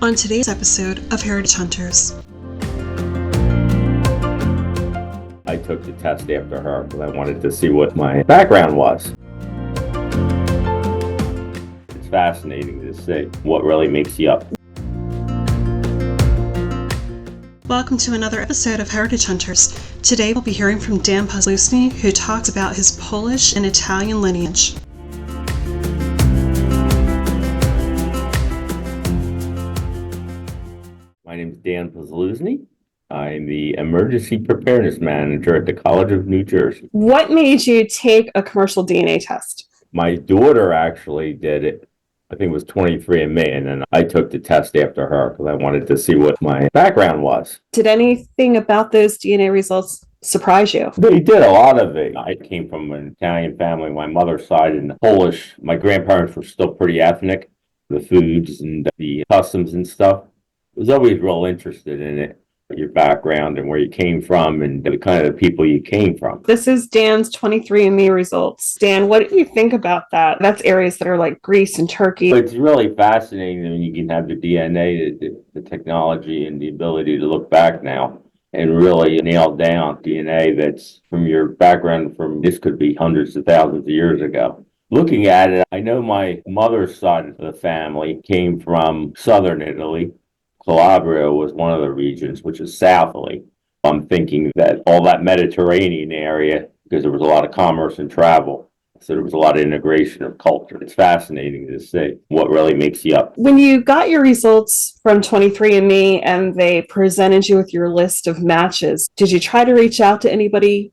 On today's episode of Heritage Hunters. I took the test after her because I wanted to see what my background was. It's fascinating to see what really makes you up. Welcome to another episode of Heritage Hunters. Today we'll be hearing from Dan Posluszny, who talks about his Polish and Italian lineage. My name is Dan Posluszny. I'm the Emergency Preparedness Manager at the College of New Jersey. What made you take a commercial DNA test? My daughter actually did it. I think it was 23andMe, and then I took the test after her because I wanted to see what my background was. Did anything about those DNA results surprise you? They did a lot of it. I came from an Italian family, my mother's side, and Polish. My grandparents were still pretty ethnic, the foods and the customs and stuff. I was always real interested in it, your background and where you came from and the kind of people you came from. This is Dan's 23andMe results. Dan, what do you think about that? That's areas that are like Greece and Turkey. It's really fascinating when you can have the DNA, the technology and the ability to look back now and really nail down DNA that's from your background from this could be hundreds of thousands of years ago. Looking at it, I know my mother's side of the family came from southern Italy. Calabria was one of the regions, which is southerly. I'm thinking that all that Mediterranean area, because there was a lot of commerce and travel, so there was a lot of integration of culture. It's fascinating to see what really makes you up. When you got your results from 23andMe and they presented you with your list of matches, did you try to reach out to anybody?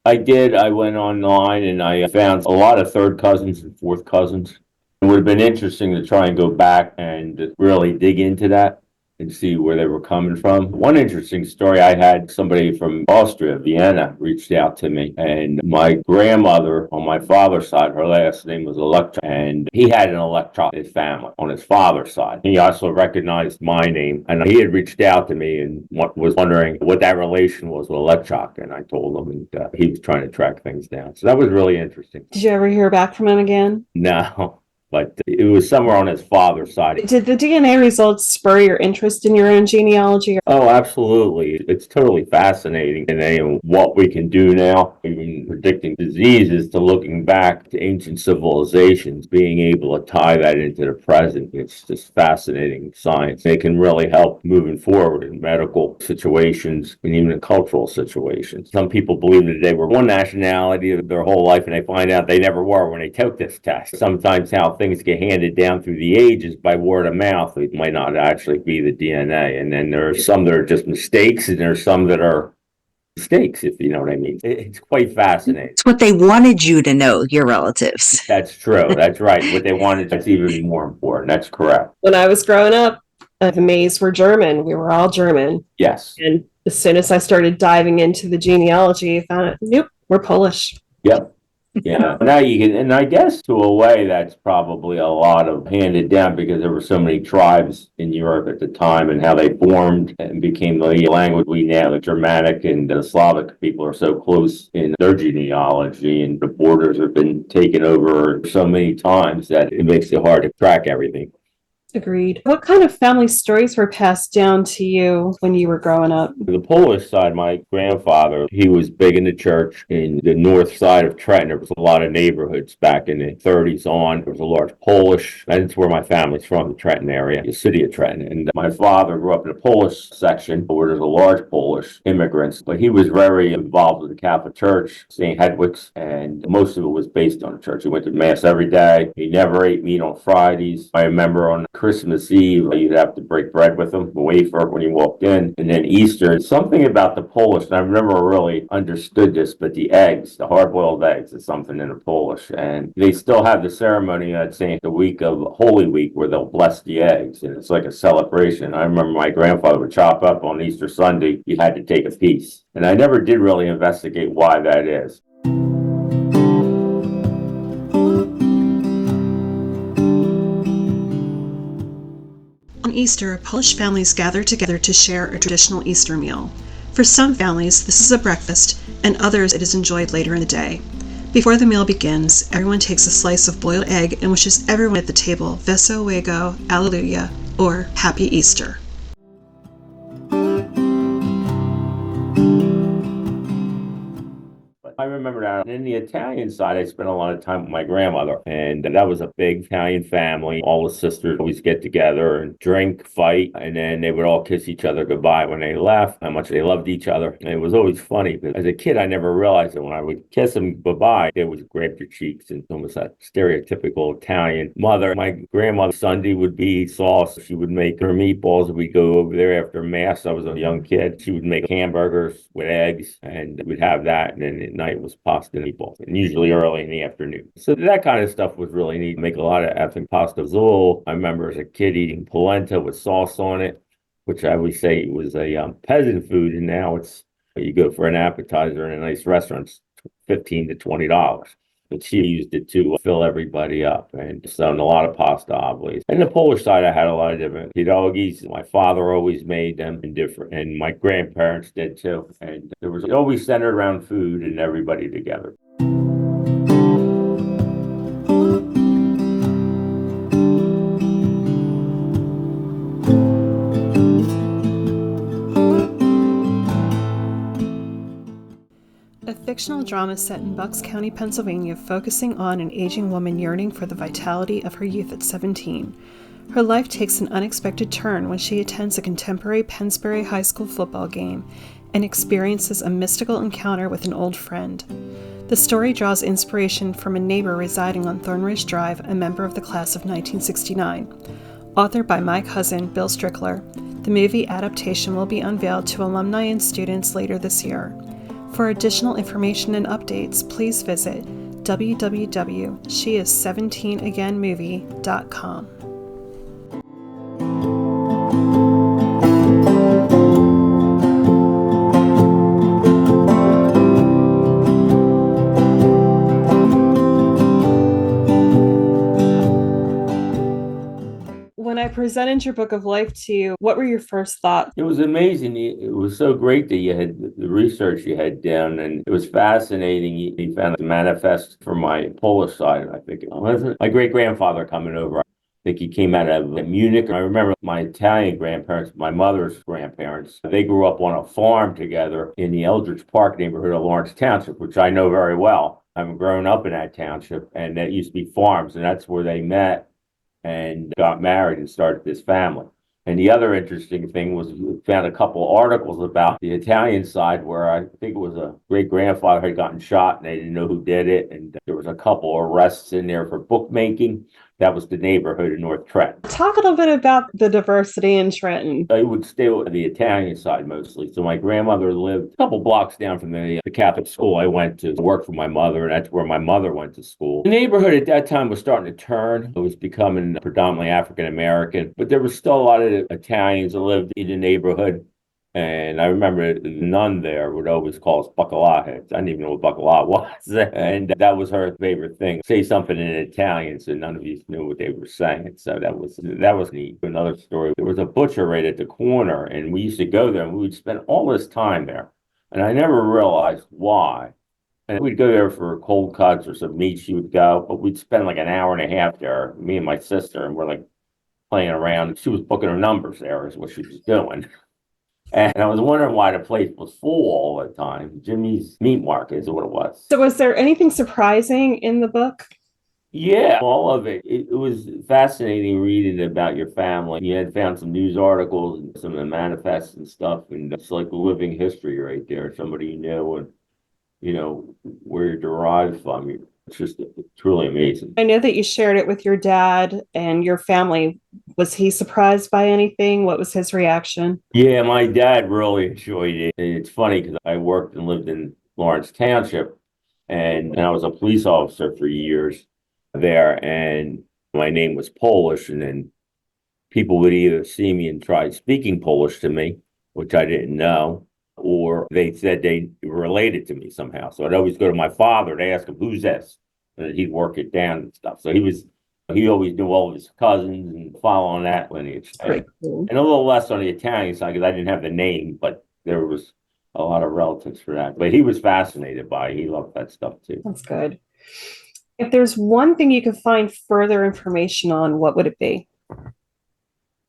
I did. I went online and I found a lot of third cousins and fourth cousins. It would have been interesting to try and go back and really dig into that and see where they were coming from. One interesting story, I had somebody from Austria, Vienna, reached out to me, and my grandmother on my father's side, her last name was Electra, and he had an Electra in his family on his father's side. He also recognized my name, and he had reached out to me and was wondering what that relation was with Electra, and I told him, and he was trying to track things down. So that was really interesting. Did you ever hear back from him again? No. But it was somewhere on his father's side. Did the DNA results spur your interest in your own genealogy? Oh, absolutely. It's totally fascinating. And what we can do now, even predicting diseases, to looking back to ancient civilizations, being able to tie that into the present. It's just fascinating science. It can really help moving forward in medical situations and even in cultural situations. Some people believe that they were one nationality their whole life, and they find out they never were when they took this test. Sometimes how things get handed down through the ages by word of mouth. It might not actually be the DNA. And then there are some that are just mistakes, and there's some that are mistakes, if you know what I mean. It's quite fascinating. It's what they wanted you to know, your relatives. That's true. That's right. What they wanted, that's even more important. That's correct. When I was growing up, the Mays were German. We were all German. Yes. And as soon as I started diving into the genealogy, I found, nope, we're Polish. Yep. Yeah, now you can, and I guess to a way that's probably a lot of handed down because there were so many tribes in Europe at the time and how they formed and became the language we now, the Germanic and the Slavic people are so close in their genealogy, and the borders have been taken over so many times that it makes it hard to track everything. Agreed. What kind of family stories were passed down to you when you were growing up? The Polish side, my grandfather, he was big in the church in the north side of Trenton. There was a lot of neighborhoods back in the 30s on. There was a large Polish, that's where my family's from, the Trenton area, the city of Trenton. And my father grew up in the Polish section where there's a large Polish immigrants, but he was very involved with the Catholic Church, St. Hedwig's, and most of it was based on the church. He went to Mass every day. He never ate meat on Fridays. I remember on Christmas Eve, you'd have to break bread with them, a wafer when you walked in. And then Easter, something about the Polish, and I've never really understood this, but the eggs, the hard-boiled eggs is something in the Polish. And they still have the ceremony, I'd say, the week of Holy Week where they'll bless the eggs. And it's like a celebration. I remember my grandfather would chop up on Easter Sunday. You had to take a piece. And I never did really investigate why that is. On Easter, Polish families gather together to share a traditional Easter meal. For some families, this is a breakfast, and others it is enjoyed later in the day. Before the meal begins, everyone takes a slice of boiled egg and wishes everyone at the table Wesołego Alleluia, or Happy Easter. I remember that in the Italian side, I spent a lot of time with my grandmother, and that was a big Italian family. All the sisters always get together and drink, fight, and then they would all kiss each other goodbye when they left, how much they loved each other. And it was always funny because as a kid, I never realized that when I would kiss them goodbye, they would grab your cheeks, and almost that stereotypical Italian mother. My grandmother Sunday would be sauce. She would make her meatballs. We'd go over there after Mass. I was a young kid. She would make hamburgers with eggs, and we'd have that, and then at night was pasta and meatballs, and usually early in the afternoon. So that kind of stuff was really neat. Make a lot of effing pasta azul. I remember as a kid eating polenta with sauce on it, which I always say was a peasant food, and now it's you go for an appetizer in a nice restaurant, $15 to $20. But she used it to fill everybody up, and so a lot of pasta, obviously. And the Polish side, I had a lot of different pierogies. My father always made them in different, and my grandparents did too. And there was always centered around food and everybody together. A fictional drama set in Bucks County, Pennsylvania, focusing on an aging woman yearning for the vitality of her youth at 17. Her life takes an unexpected turn when she attends a contemporary Pennsbury High School football game and experiences a mystical encounter with an old friend. The story draws inspiration from a neighbor residing on Thornridge Drive, a member of the class of 1969. Authored by my cousin, Bill Strickler, the movie adaptation will be unveiled to alumni and students later this year. For additional information and updates, please visit www.sheis17againmovie.com. When I presented your book of life to you, what were your first thoughts? It was amazing. It was so great that you had the research you had done, and it was fascinating. You found the manifest from my Polish side, I think it was. My great-grandfather coming over. I think he came out of Munich. I remember my Italian grandparents, my mother's grandparents, they grew up on a farm together in the Eldridge Park neighborhood of Lawrence Township, which I know very well. I've grown up in that township, and that used to be farms, and that's where they met and got married and started this family. And the other interesting thing was we found a couple of articles about the Italian side where I think it was a great-grandfather had gotten shot and they didn't know who did it. And there was a couple of arrests in there for bookmaking. That was the neighborhood in North Trenton. Talk a little bit about the diversity in Trenton. I would stay with the Italian side mostly. So my grandmother lived a couple blocks down from the Catholic school I went to work for my mother, and that's where my mother went to school. The neighborhood at that time was starting to turn. It was becoming predominantly African American, but there was still a lot of Italians that lived in the neighborhood. And I remember the nun there would always call us bacala heads. I didn't even know what bacala was. And that was her favorite thing. Say something in Italian so none of you knew what they were saying. So that was neat. Another story, there was a butcher right at the corner, and we used to go there and we would spend all this time there. And I never realized why. And we'd go there for cold cuts or some meat, she would go, but we'd spend like an hour and a half there, me and my sister, and we're like playing around. She was booking her numbers there is what she was doing. And I was wondering why the place was full all the time. Jimmy's Meat Market is what it was. So was there anything surprising in the book? Yeah, all of it. It was fascinating reading about your family. You had found some news articles and some of the manifests and stuff. And it's like living history right there. Somebody you know and, you know, where you're derived from. It's truly amazing. I know that you shared it with your dad and your family. Was he surprised by anything? What was his reaction? Yeah, my dad really enjoyed it. And it's funny because I worked and lived in Lawrence Township, and I was a police officer for years there, and my name was Polish, and then people would either see me and try speaking Polish to me, which I didn't know, or they said they related to me somehow. So I'd always go to my father to ask him, who's this? And he'd work it down and stuff. So he always knew all of his cousins and following that lineage. Cool. And a little less on the Italian side because I didn't have the name, but there was a lot of relatives for that. But he was fascinated by it. He loved that stuff too. That's good. If there's one thing you could find further information on, what would it be?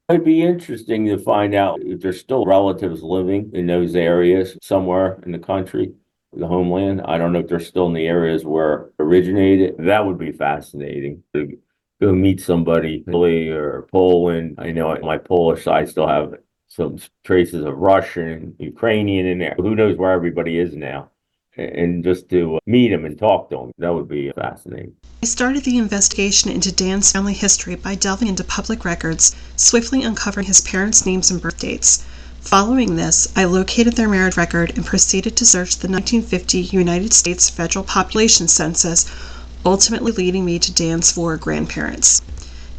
It'd be interesting to find out if there's still relatives living in those areas somewhere in the country, the homeland. I don't know if they're still in the areas where it originated. That would be fascinating to go meet somebody, Italy or Poland. I know on my Polish side still have some traces of Russian, Ukrainian in there. Who knows where everybody is now? And just to meet them and talk to them, that would be fascinating. I started the investigation into Dan's family history by delving into public records, swiftly uncovering his parents' names and birth dates. Following this, I located their marriage record and proceeded to search the 1950 United States Federal Population Census, ultimately leading me to Dan's 4 grandparents.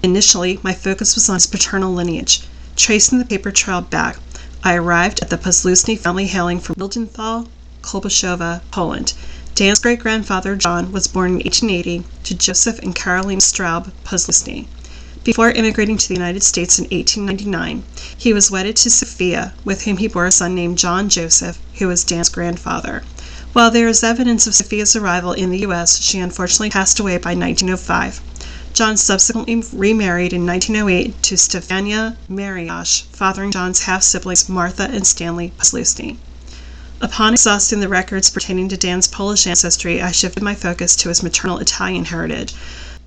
Initially, my focus was on his paternal lineage. Tracing the paper trail back, I arrived at the Posluszny family hailing from Mildenthal, Kolbuszowa, Poland. Dan's great-grandfather John was born in 1880 to Joseph and Caroline Straub Posluszny. Before immigrating to the United States in 1899, he was wedded to Sophia, with whom he bore a son named John Joseph, who was Dan's grandfather. While there is evidence of Sophia's arrival in the U.S., she unfortunately passed away by 1905. John subsequently remarried in 1908 to Stefania Mariasz, fathering John's half-siblings Martha and Stanley Posluszny. Upon exhausting the records pertaining to Dan's Polish ancestry, I shifted my focus to his maternal Italian heritage.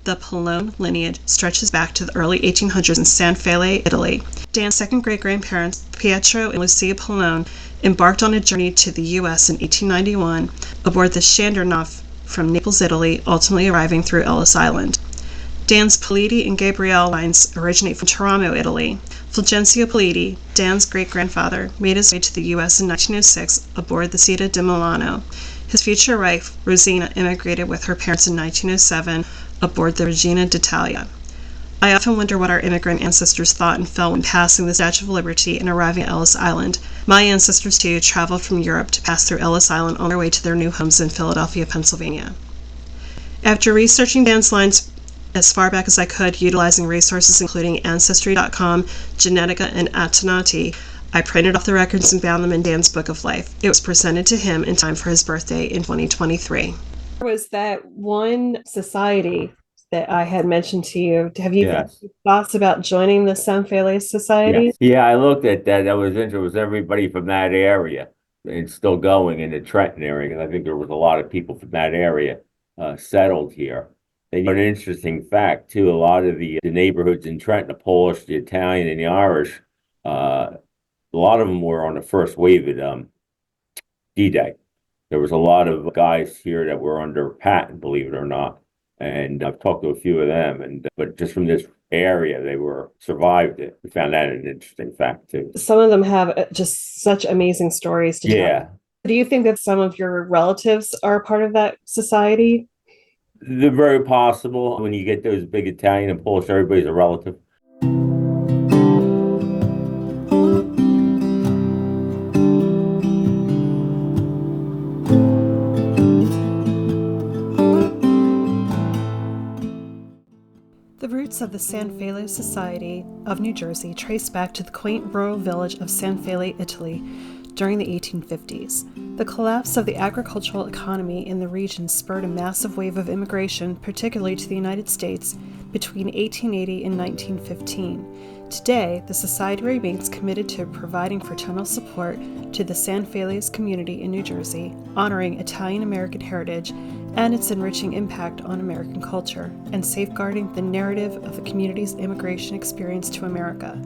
The Polone lineage stretches back to the early 1800s in San Fele, Italy. Dan's second great-grandparents, Pietro and Lucia Polone, embarked on a journey to the U.S. in 1891 aboard the Shandernov from Naples, Italy, ultimately arriving through Ellis Island. Dan's Politi and Gabrielle lines originate from Teramo, Italy. Fulgencio Politi, Dan's great-grandfather, made his way to the U.S. in 1906 aboard the Città di Milano. His future wife, Rosina, immigrated with her parents in 1907 aboard the Regina d'Italia. I often wonder what our immigrant ancestors thought and felt when passing the Statue of Liberty and arriving at Ellis Island. My ancestors, too, traveled from Europe to pass through Ellis Island on their way to their new homes in Philadelphia, Pennsylvania. After researching Dan's lines as far back as I could, utilizing resources including Ancestry.com, Genetica, and Atenati, I printed off the records and bound them in Dan's Book of Life. It was presented to him in time for his birthday in 2023. There was that one society that I had mentioned to you. Have you Yes. thoughts about joining the San Fele Society? Yes. Yeah, I looked at that. That was interesting. It was everybody from that area. It's still going in the Trenton area, because I think there was a lot of people from that area settled here. And an interesting fact, too, a lot of the neighborhoods in Trenton, the Polish, the Italian, and the Irish, a lot of them were on the first wave at D-Day. There was a lot of guys here that were under patent, believe it or not. And I've talked to a few of them, but just from this area, they survived it. We found that an interesting fact, too. Some of them have just such amazing stories to tell. Yeah. Do you think that some of your relatives are a part of that society? They're very possible. When you get those big Italian and Polish, everybody's a relative. The roots of the San Fele Society of New Jersey trace back to the quaint rural village of San Fele, Italy, during the 1850s. The collapse of the agricultural economy in the region spurred a massive wave of immigration, particularly to the United States, between 1880 and 1915. Today, the Society remains committed to providing fraternal support to the San Felice community in New Jersey, honoring Italian-American heritage and its enriching impact on American culture, and safeguarding the narrative of the community's immigration experience to America.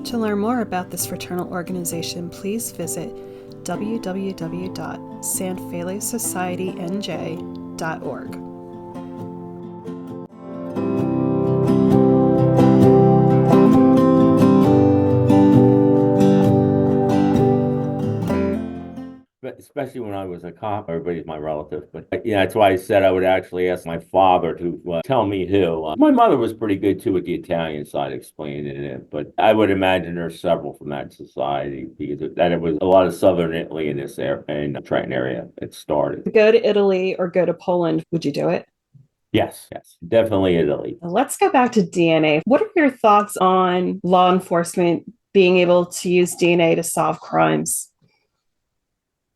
To learn more about this fraternal organization, please visit www.sanfelesocietyNJ.org. But especially when I was a cop, everybody's my relative. But yeah, that's why I said I would actually ask my father to tell me who. My mother was pretty good too with the Italian side, explaining it. But I would imagine there's several from that society, because it was a lot of southern Italy in this area, in the Trenton area. It started. Go to Italy or go to Poland, would you do it? Yes, definitely Italy. Let's go back to DNA. What are your thoughts on law enforcement being able to use DNA to solve crimes?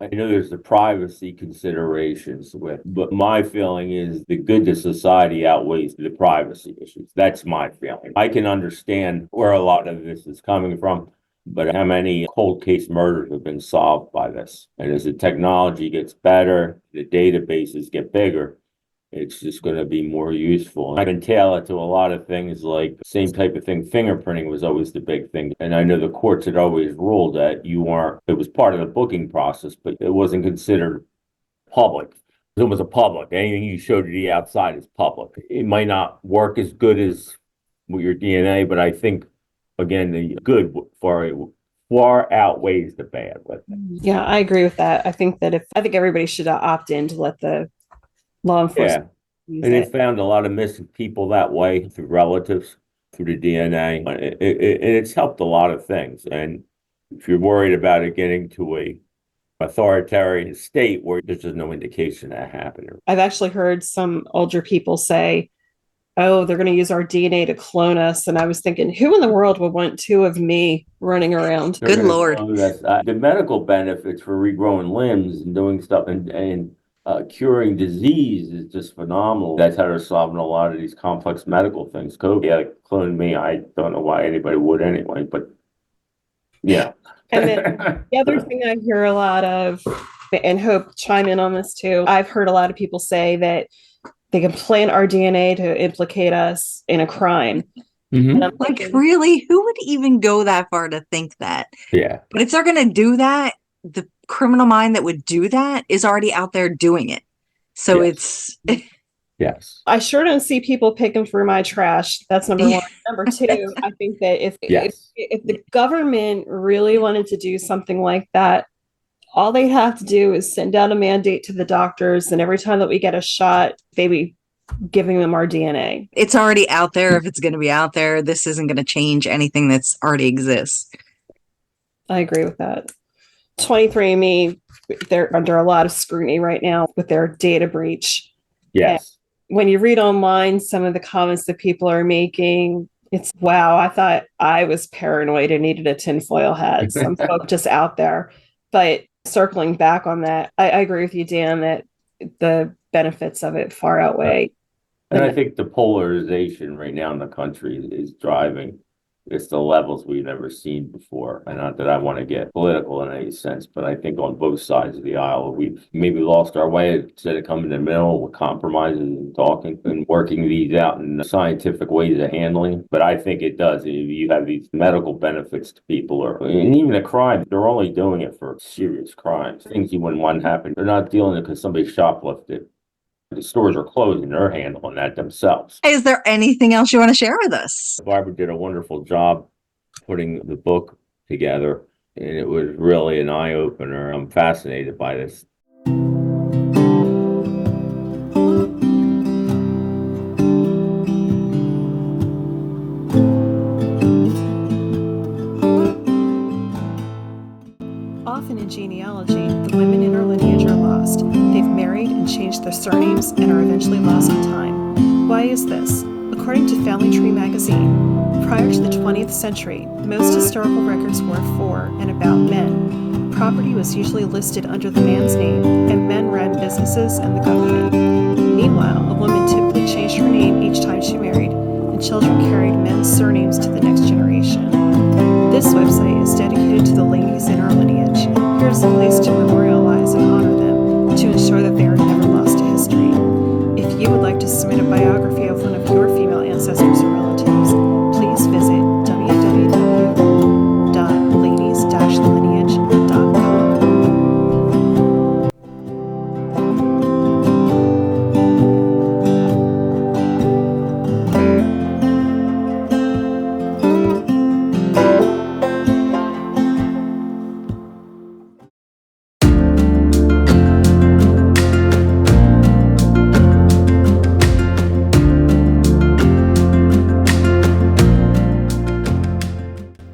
I know there's the privacy considerations but my feeling is the good to society outweighs the privacy issues. That's my feeling. I can understand where a lot of this is coming from, but how many cold case murders have been solved by this? And as the technology gets better, the databases get bigger, it's just going to be more useful. I can tailor it to a lot of things, like same type of thing. Fingerprinting was always the big thing. And I know the courts had always ruled that it was part of the booking process, but it wasn't considered public. It was a public. Anything you showed to the outside is public. It might not work as good as with your DNA, but I think, again, the good far outweighs the bad with it. Yeah, I agree with that. I think everybody should opt in to let the law enforcement use and it. it found a lot of missing people that way through relatives, through the DNA. It's helped a lot of things. And if you're worried about it getting to a authoritarian state where there's just no indication that happening. I've actually heard some older people say, oh, they're going to use our DNA to clone us. And I was thinking, who in the world would want two of me running around? They're Good Lord. The medical benefits for regrowing limbs and doing stuff and curing disease is just phenomenal. That's how they're solving a lot of these complex medical things. COVID, clone me. I don't know why anybody would anyway, but yeah. And then the other thing I hear a lot of, and Hope chime in on this too, I've heard a lot of people say that they can plant our DNA to implicate us in a crime. Mm-hmm. And I'm Like, thinking, really? Who would even go that far to think that? Yeah. But if they're going to do that, the criminal mind that would do that is already out there doing it. So Yes. Yes. I sure don't see people picking through my trash. That's number one. Number two, I think that if the government really wanted to do something like that, all they have to do is send out a mandate to the doctors, and every time that we get a shot, they be giving them our DNA. It's already out there. If it's going to be out there, this isn't going to change anything that's already exists. I agree with that. 23andMe, they're under a lot of scrutiny right now with their data breach. Yes. And when you read online some of the comments that people are making, it's, wow, I thought I was paranoid and needed a tinfoil hat. Some folk just out there. But circling back on that, I agree with you, Dan, that the benefits of it far outweigh. And I think the polarization right now in the country is driving. It's the levels we've never seen before. And not that I want to get political in any sense, but I think on both sides of the aisle, we've maybe lost our way instead of coming in the middle with compromises and talking and working these out in scientific ways of handling. But I think it does. If you have these medical benefits to people, and even a crime, they're only doing it for serious crimes. Things you wouldn't want to happen. They're not dealing it because somebody shoplifted. The stores are closed and they're handling that themselves. Is there anything else you want to share with us? Barbara did a wonderful job putting the book together, and it was really an eye-opener. I'm fascinated by this. Often in genealogy, the women in our lineage are lost. They've married and changed their surnames and are eventually lost in time. Why is this? According to Family Tree magazine, prior to the 20th century, most historical records were for and about men. Property was usually listed under the man's name, and men ran businesses and the government. Meanwhile, a woman typically changed her name each time she married, and children carried men's surnames to the next generation. This website is dedicated to the ladies in our lineage. Here's a place to memorialize and honor them, to ensure that they are never lost to history. If you would like to submit a biography of one of your female ancestors or relatives, please visit www.ladies-lineage.com.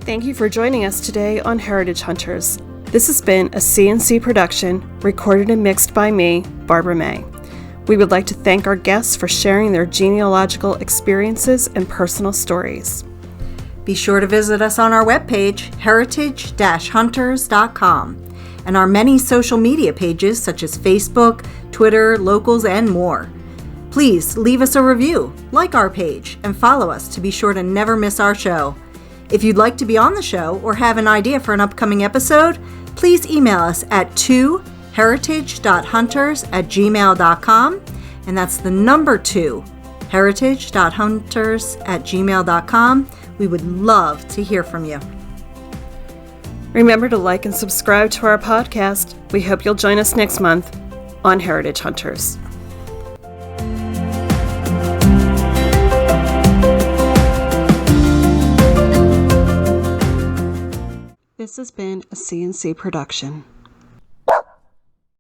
Thank you for joining us today on Heritage Hunters. This has been a CNC production, recorded and mixed by me, Barbara May. We would like to thank our guests for sharing their genealogical experiences and personal stories. Be sure to visit us on our webpage, heritage-hunters.com. and our many social media pages such as Facebook, Twitter, Locals, and more. Please leave us a review, like our page, and follow us to be sure to never miss our show. If you'd like to be on the show or have an idea for an upcoming episode, please email us at 2heritage.hunters@gmail.com, and that's the number 2, heritage.hunters@gmail.com. We would love to hear from you. Remember to like and subscribe to our podcast. We hope you'll join us next month on Heritage Hunters. This has been a CNC production.